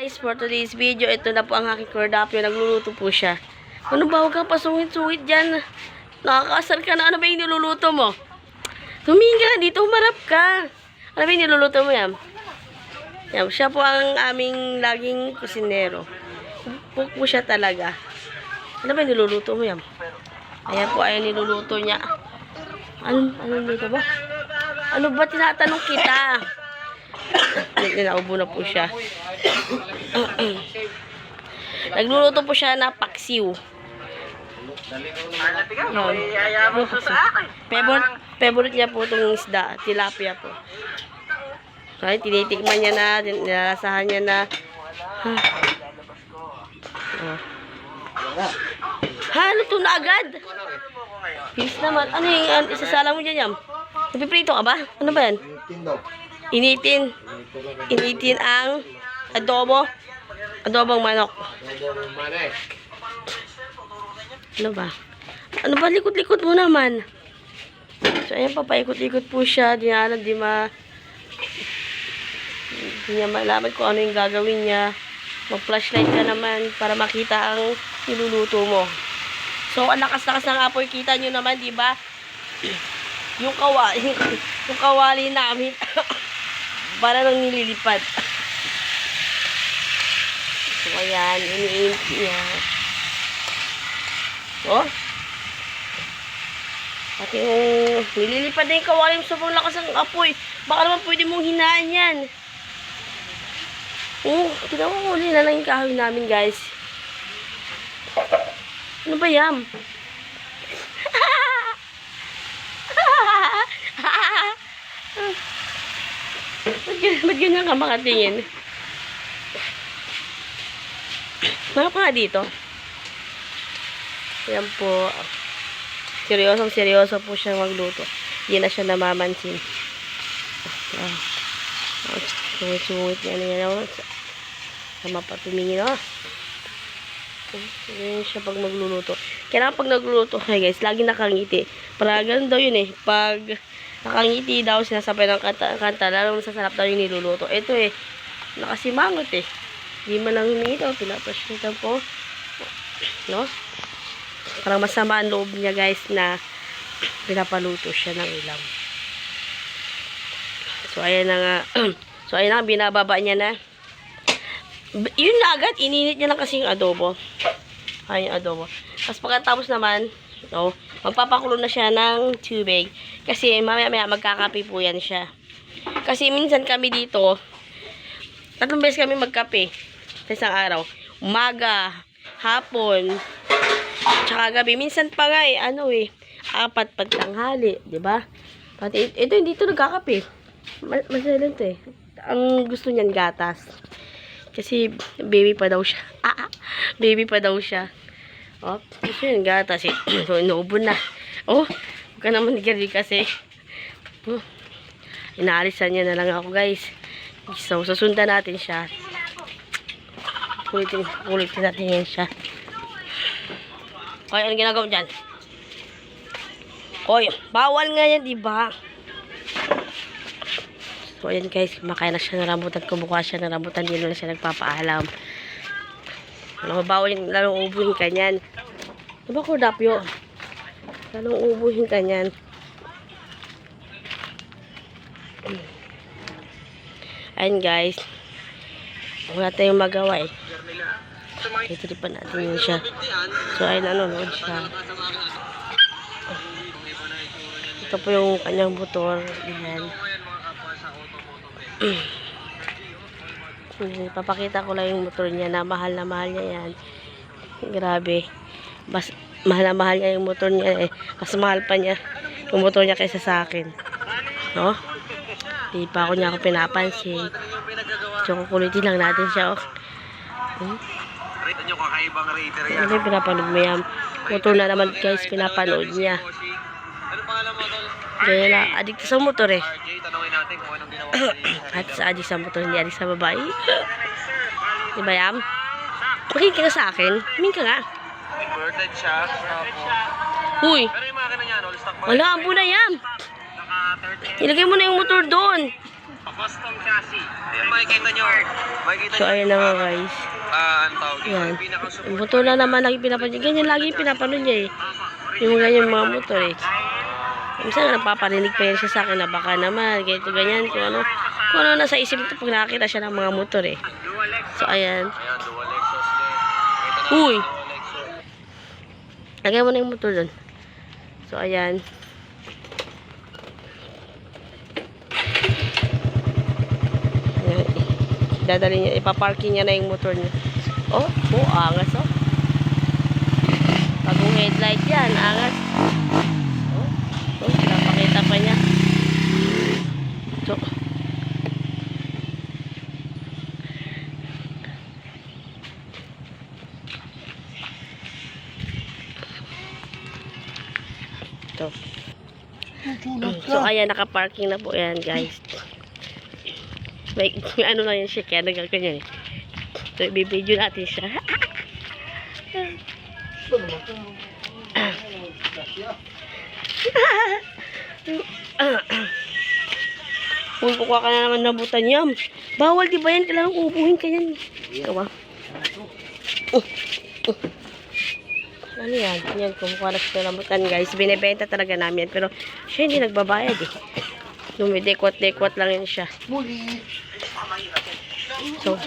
Guys, for today's video, ito na po ang aking cordapio. Nagluluto po siya. Ano ba? Huwag kang pasungit-sungit dyan. Nakakasar ka na. Ano ba yung niluluto mo? Tumingin ka dito. Humarap ka. Ano ba yung niluluto mo yan? Yan. Siya po ang aming laging kusinero. Cook po siya talaga. Ano ba yung niluluto mo yan? Ayan po ay niluluto niya. Ano niluluto ba? Ano ba tinatanong kita? Naubo na po siya. Nagluluto po siya na paksiw. Favorite niya po itong isda. Tilapia po. Kaya tinitikman niya na. Nilalasahan niya na. Luto na agad. Peace naman. Ano yung isasala mo dyan yan? Napiprito ka ba? Ano ba yan? Initin ang adobo. Adobong manok. Ano ba? Ano ba? Likot-likot mo naman. So, ayan pa. Paikot-ikot po siya. Di niya malaman kung ano yung gagawin niya. Mag-flashlight ka naman para makita ang niluluto mo. So, ang lakas-lakas ng apoy. Kita nyo naman, di ba? Yung kawali namin. Para nang nililipad. So, ayan. Iniinit niya. Oh. At yung nililipad na yung kawaling sobrang lakas ng apoy. Baka naman pwede mong hinaan yan. Kinawawali na lang yung kahoy namin, guys. Ano ba yan? Ba't ganyan ka makatingin? Mga pa nga dito. Ayan po. Seryoso po siya magluto. Hindi na siya namamansin. Sungit niya na yan. Sama pa tumingin. Ganyan siya pag magluluto. Kaya pag nagluluto, okay guys, lagi nakangiti. Para ganun daw yun eh. Pag nakangiti daw, sinasabay ng kanta, lalo masasarap daw yung niluluto. Ito eh, nakasimangot eh. Hindi man lang humingi daw, pinapasyotan po. No? Parang masama ang loob niya guys na pinapaluto siya ng ilam. So, ayan na nga. So, ayan na, binababa niya na. Yun na agad, ininit niya lang kasi yung adobo. Ayan yung adobo. Tapos pagkatapos naman, no, magpapakulo na siya ng tubig. Kasi mamaya-maya magkakape po yan siya. Kasi minsan kami dito, 3 beses kami magkape sa isang araw. Umaga, hapon, tsaka gabi. Minsan pa nga 4 pag tanghali, diba? Pati ito hindi ito nagkakape. Masalan to eh. Ang gusto niyan gatas. Kasi baby pa daw siya. Baby pa daw siya. Oh, gusto yun gatas eh. So, inuubo na. Oh, huwag ka naman nagari kasi. Inaalisan niya na lang ako guys. So, susundan natin siya. Kulitin natin yan siya. Oy, anong ginagawa dyan? Oy, bawal nga yan, diba? So, ayan guys, kumakain na siya ng rambutan. Kumukuha siya ng rambutan. Hindi na siya nagpapaalam. Bawal yung lalong ubuhin ka niyan. Diba cordapio? Lalong ubuhin ka niyan. Ayan guys. Wala tayong magawa eh. Itiripan natin yun siya. So ayun, nanonood siya. Ito po yung kanyang motor. Ayan. Papakita ko lang yung motor niya na mahal niya yan. Grabe. Mahal na mahal niya yung motor niya eh. Mas mahal pa niya yung motor niya kaysa sa akin. No? Di pa ako niya pinapansin. So, kukulitin lang natin siya. Rate nyo kakaibang rater yan. Ano yung pinapanood mo yan? Motor na naman guys, pinapanood niya. Ano pangalan mo tol? Kaya na, addict sa motor eh. RJ, tanongin natin kung anong ginawa At sa addict sa motor, hindi addict sa babae. Diba yan? Makinig ka sa akin. Humin ka nga. Inverted siya. Uy! Pero yung makina niya, all stock Wala, ampo na yan. Ilagay mo na yung motor doon. Custom chassis. Ayan, makikita nyo. Makikita So, ayan na nga guys. Ang tawag dito. Yan. Yung pinaka-support. Yung motor na naman lagi pinapanood. Ganyan lagi pinapanood niya eh. Yung ganyan mga motor eh. Minsan napaparinig pa yan siya sa akin na baka naman, ganito ganyan, kung ano nasa isip nito pag nakakita siya ng mga motor eh. So, ayan. Ayan, dual exhaust din. Makikita natin Uy! dual exhaust. Lagay mo na yung motor doon. So, ayan. Ayan. Dadali niya, ipaparking niya na yung motor niya. Oh, angas oh. Bagong headlight yan, angas. Oh, napakita pa niya. So, ito. So, ayan, nakaparking na po yan, guys. May ano na yan siya, kaya nagkaganyan eh. So, ibibideo natin siya. Uy, kukuha ka na naman ng butanyam. Bawal, di ba yan? Kailangan ubuhin ka yan. Ikaw ba? Ano yan? Yan, kumukuha na siya ng butan, guys. Binibenta talaga namin yan. Pero, siya hindi nagbabayad eh. Dumidekwat-dekwat lang yan siya. So,